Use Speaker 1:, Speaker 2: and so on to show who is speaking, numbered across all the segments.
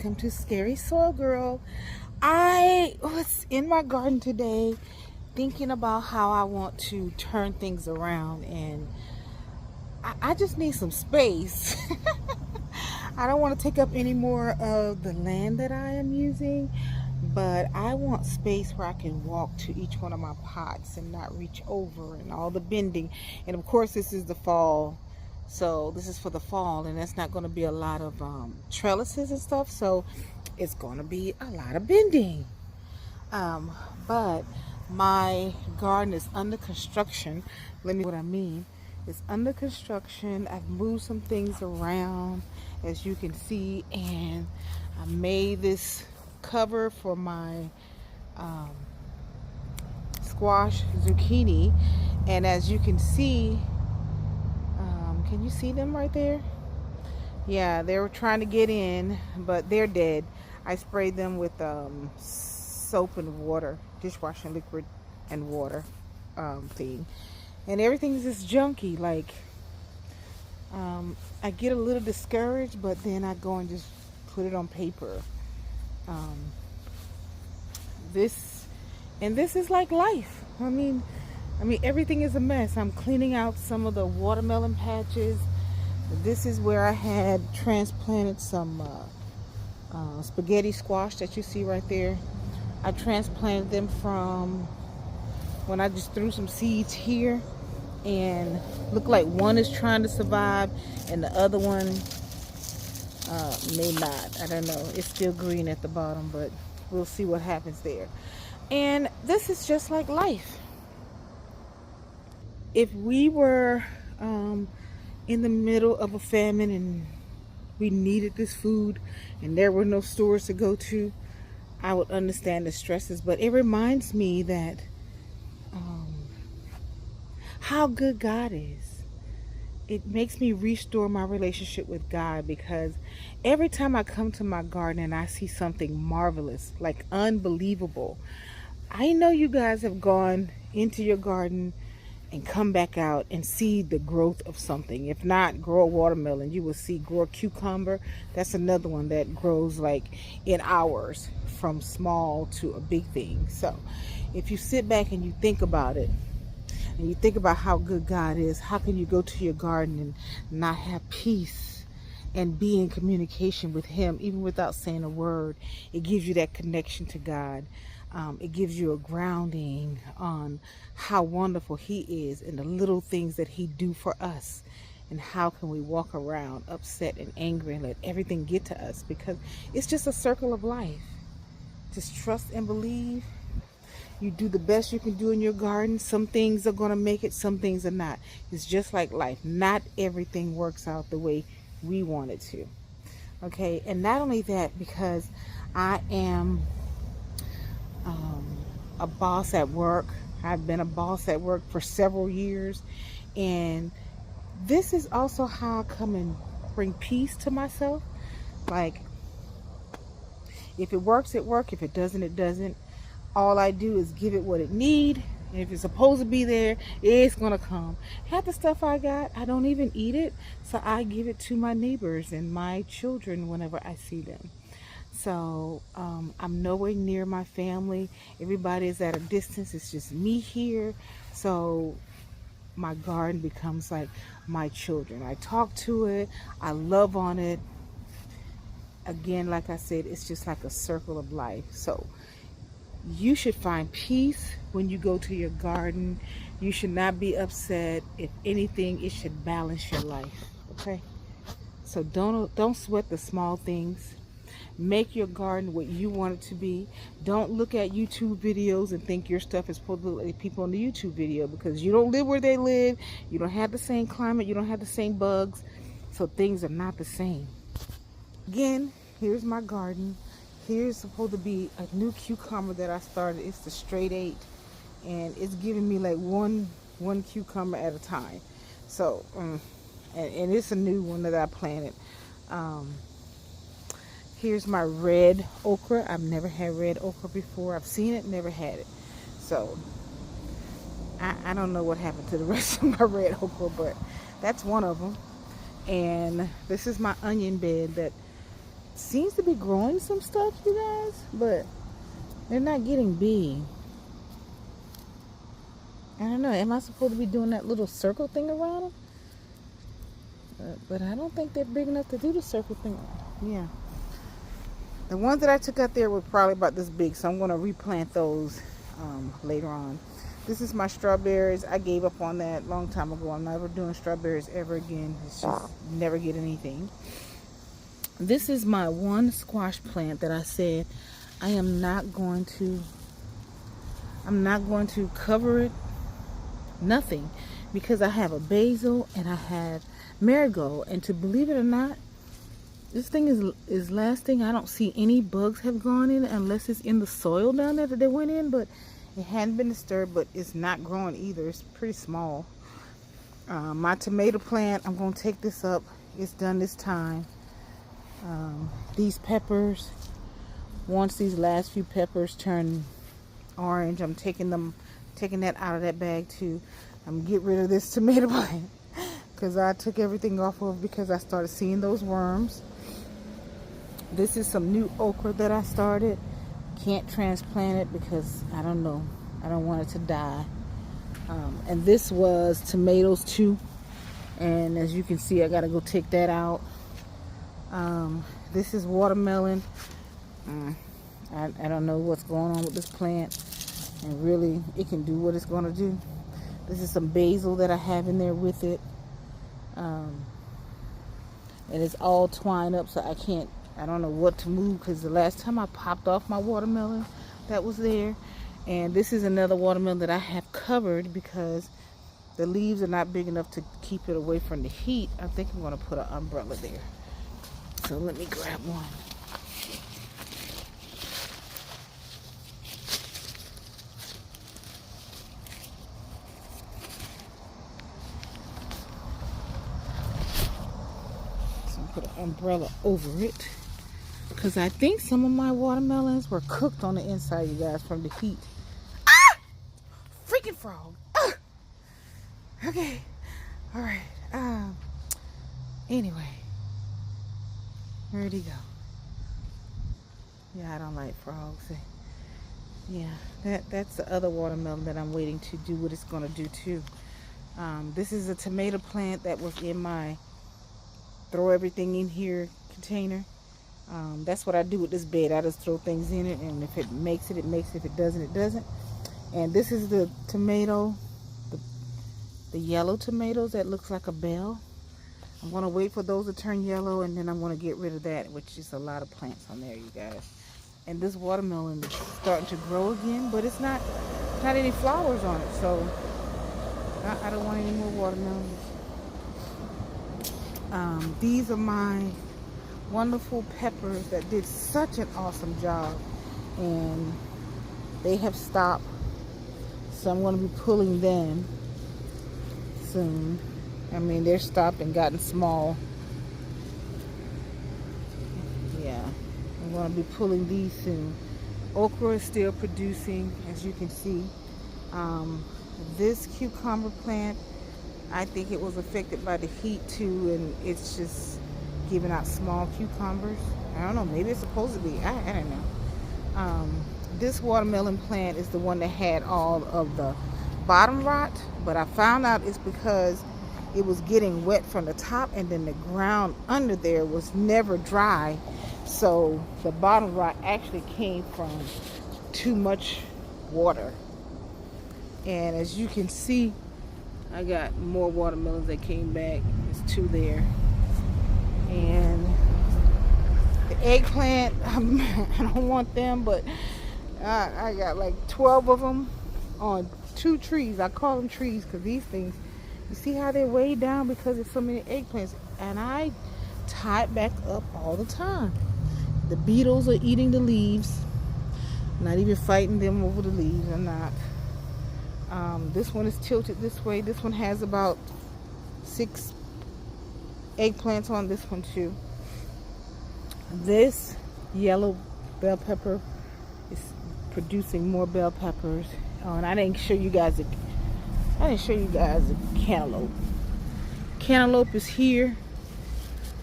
Speaker 1: welcome to Scary Soil Girl. I was in my garden today thinking about how I want to turn things around, and I just need some space. I don't want to take up any more of the land that I am using, but I want space where I can walk to each one of my pots and not reach over and all the bending. And of course, this is the fall, so this is for the fall, and that's not going to be a lot of trellises and stuff, so it's going to be a lot of bending. But my garden is under construction. Let me what I mean. It's under construction. I've moved some things around, as you can see, and I made this cover for my squash zucchini, and as you can see, can you see them right there? Yeah, they were trying to get in, but they're dead. I sprayed them with soap and water, dishwashing liquid and water thing, and everything's just junky. Like I get a little discouraged, but then I go and just put it on paper. This is like life. I mean everything is a mess. I'm cleaning out some of the watermelon patches. This is where I had transplanted some spaghetti squash that you see right there. I transplanted them from when I just threw some seeds here, and look like one is trying to survive and the other one may not. I don't know. It's still green at the bottom, but we'll see what happens there. And this is just like life. If we were in the middle of a famine and we needed this food and there were no stores to go to, I would understand the stresses. But it reminds me that how good God is. It makes me restore my relationship with God, because every time I come to my garden and I see something marvelous, like unbelievable, I know you guys have gone into your garden and come back out and see the growth of something. If not grow a watermelon, you will see grow a cucumber. That's another one that grows like in hours, from small to a big thing. So if you sit back and you think about it, and you think about how good God is, how can you go to your garden and not have peace and be in communication with Him, even without saying a word? It gives you that connection to God. It gives you a grounding on how wonderful He is and the little things that He do for us. And how can we walk around upset and angry and let everything get to us? Because it's just a circle of life. Just trust and believe. You do the best you can do in your garden. Some things are going to make it, some things are not. It's just like life. Not everything works out the way we want it to. Okay, and not only that, because I am a boss at work. I've been a boss at work for several years, and this is also how I come and bring peace to myself. Like, if it works, it works. If it doesn't, it doesn't. All I do is give it what it needs, and if it's supposed to be there, it's gonna come. Half the stuff I got, I don't even eat it, so I give it to my neighbors and my children whenever I see them. So I'm nowhere near my family. Everybody is at a distance. It's just me here. So my garden becomes like my children. I talk to it. I love on it. Again, like I said, it's just like a circle of life. So you should find peace when you go to your garden. You should not be upset. If anything, it should balance your life. Okay? So don't sweat the small things. Make your garden what you want it to be. Don't look at YouTube videos and think your stuff is supposed to look like people on the YouTube video, because you don't live where they live. You don't have the same climate. You don't have the same bugs. So things are not the same. Again, here's my garden. Here's supposed to be a new cucumber that I started. It's the straight 8, and it's giving me like one cucumber at a time. So and it's a new one that I planted. Here's my red okra. I've never had red okra before. I've seen it, never had it. So I don't know what happened to the rest of my red okra, but that's one of them. And this is my onion bed that seems to be growing some stuff, you guys, but they're not getting big. I don't know. Am I supposed to be doing that little circle thing around them? But I don't think they're big enough to do the circle thing. Yeah. The ones that I took out there were probably about this big, so I'm going to replant those later on. This is my strawberries. I gave up on that a long time ago. I'm never doing strawberries ever again. It's just never get anything. This is my one squash plant that I said I'm not going to cover it, nothing, because I have a basil and I have marigold, and to believe it or not, this thing is lasting. I don't see any bugs have gone in unless it's in the soil down there that they went in, but it hadn't been disturbed. But it's not growing either. It's pretty small. My tomato plant, I'm going to take this up. It's done this time. These peppers, once these last few peppers turn orange, I'm taking that out of that bag too. I'm gonna get rid of this tomato plant because I took everything off of because I started seeing those worms. This is some new okra that I started. Can't transplant it because I don't know. I don't want it to die. And this was tomatoes too. And as you can see, I gotta go take that out. This is watermelon. I don't know what's going on with this plant, and really it can do what it's going to do. This is some basil that I have in there with it, and it's all twined up, so I don't know what to move, because the last time I popped off my watermelon that was there. And this is another watermelon that I have covered because the leaves are not big enough to keep it away from the heat. I think I'm going to put an umbrella there. So let me grab one. So I'm put an umbrella over it because I think some of my watermelons were cooked on the inside, you guys, from the heat. Ah! Freaking frog. Ah! Okay. All right. Anyway. Where'd he go? Yeah, I don't like frogs. Yeah, that's the other watermelon that I'm waiting to do what it's gonna do too. This is a tomato plant that was in my throw everything in here container. That's what I do with this bed. I just throw things in it, and if it makes it, it makes it. If it doesn't, it doesn't. And this is the tomato, the yellow tomatoes that looks like a bell. I'm going to wait for those to turn yellow, and then I'm going to get rid of that, which is a lot of plants on there, you guys. And this watermelon is starting to grow again, but it's not any flowers on it, so I don't want any more watermelons. These are my wonderful peppers that did such an awesome job, and they have stopped, so I'm going to be pulling them soon. I mean, they're stopped and gotten small. Yeah, I'm going to be pulling these soon. Okra is still producing, as you can see. This cucumber plant, I think it was affected by the heat too, and it's just giving out small cucumbers. I don't know, maybe it's supposed to be. I don't know. This watermelon plant is the one that had all of the bottom rot, but I found out it's because it was getting wet from the top, and then the ground under there was never dry. So the bottom rot actually came from too much water. And as you can see, I got more watermelons that came back. There's 2 there. And the eggplant, I don't want them, but I got like 12 of them on 2 trees. I call them trees because these things, you see how they're way down because there's so many eggplants. And I tie it back up all the time. The beetles are eating the leaves. I'm not even fighting them over the leaves. I'm not. This one is tilted this way. This one has about 6 eggplants on this one too. This yellow bell pepper is producing more bell peppers. Oh, and I didn't show you guys the cantaloupe. Cantaloupe is here.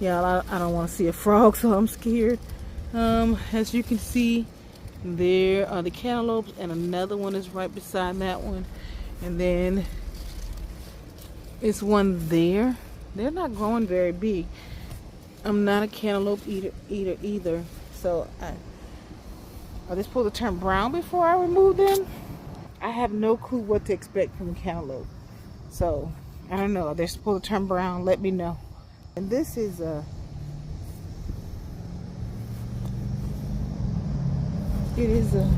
Speaker 1: Yeah, I don't want to see a frog, so I'm scared. As you can see, there are the cantaloupes, and another one is right beside that one. And then it's one there. They're not growing very big. I'm not a cantaloupe eater either. So are they supposed to turn brown before I remove them? I have no clue what to expect from a cantaloupe. So I don't know. They're supposed to turn brown. Let me know. And this is it is a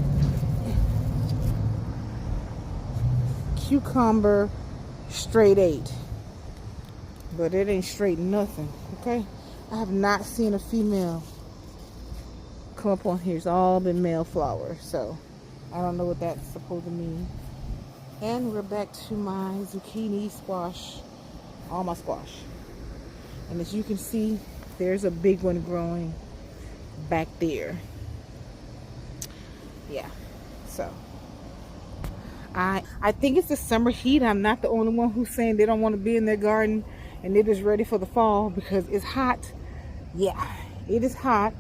Speaker 1: cucumber straight 8, but it ain't straight nothing. Okay, I have not seen a female come up on here. It's all been male flowers, so I don't know what that's supposed to mean. And we're back to my zucchini, squash, all my squash. And as you can see, there's a big one growing back there. Yeah, so I think it's the summer heat. I'm not the only one who's saying they don't want to be in their garden and they're just ready for the fall because it's hot. Yeah, it is hot.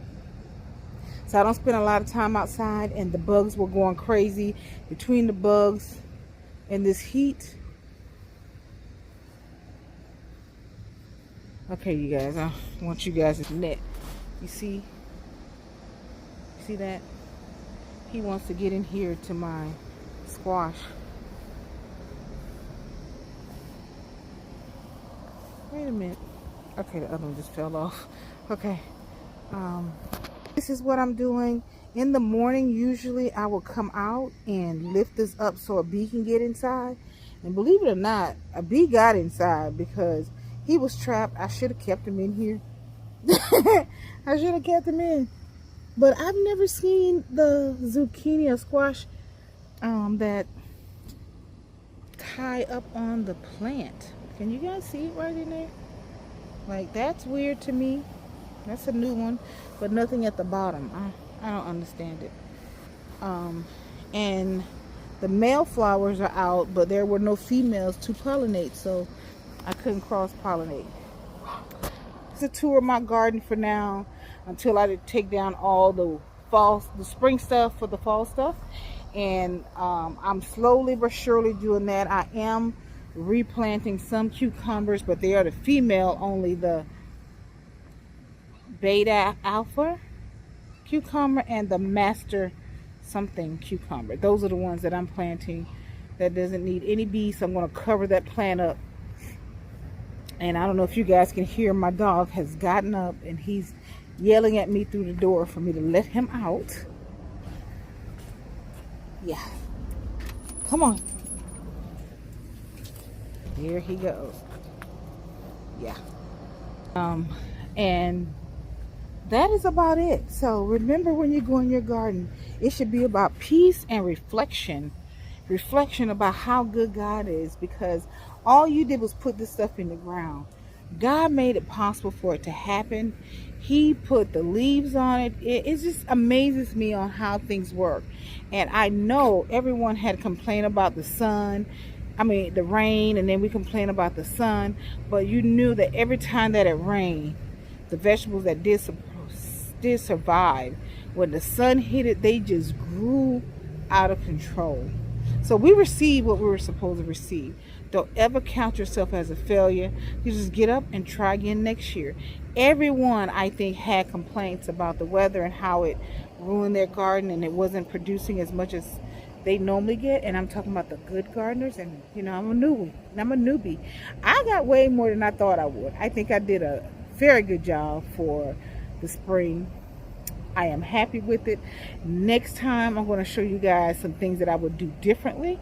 Speaker 1: So I don't spend a lot of time outside, and the bugs were going crazy. Between the bugs and this heat. Okay, you guys, I want you guys to net. You see that? He wants to get in here to my squash. Wait a minute. Okay, the other one just fell off. Okay. This is what I'm doing. In the morning, usually I will come out and lift this up so a bee can get inside. And believe it or not, a bee got inside because he was trapped. I should have kept him in here. I should have kept him in. But I've never seen the zucchini or squash that tie up on the plant. Can you guys see it right in there? Like, that's weird to me. That's a new one, but nothing at the bottom. I don't understand it. And the male flowers are out, but there were no females to pollinate, so I couldn't cross-pollinate. It's a tour of my garden for now until I take down all the spring stuff for the fall stuff. And I'm slowly but surely doing that. I am replanting some cucumbers, but they are the female only, the beta alpha cucumber and the master something cucumber. Those are the ones that I'm planting that doesn't need any bees, so I'm going to cover that plant up. And I don't know if you guys can hear, my dog has gotten up and he's yelling at me through the door for me to let him out. Yeah, come on. Here he goes. Yeah. And that is about it. So remember, when you go in your garden, it should be about peace and reflection about how good God is, because all you did was put this stuff in the ground. God made it possible for it to happen. He put the leaves on it. It just amazes me on how things work. And I know everyone had complained about the sun, the rain, and then we complain about the sun, but you knew that every time that it rained, the vegetables that did survive, when the sun hit it, they just grew out of control. So we received what we were supposed to receive. Don't ever count yourself as a failure. You just get up and try again next year. Everyone, I think, had complaints about the weather and how it ruined their garden and it wasn't producing as much as they normally get. And I'm talking about the good gardeners. And I'm a newbie. I got way more than I thought I would. I think I did a very good job for the spring. I am happy with it. Next time I'm going to show you guys some things that I would do differently.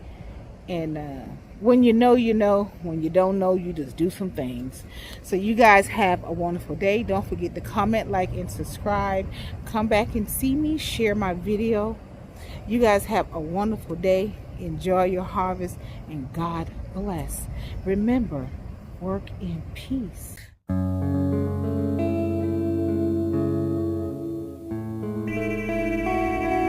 Speaker 1: And when you know, you know. When you don't know, you just do some things. So you guys have a wonderful day. Don't forget to comment, like, and subscribe. Come back and see me. Share my video. You guys have a wonderful day. Enjoy your harvest. And God bless. Remember, work in peace.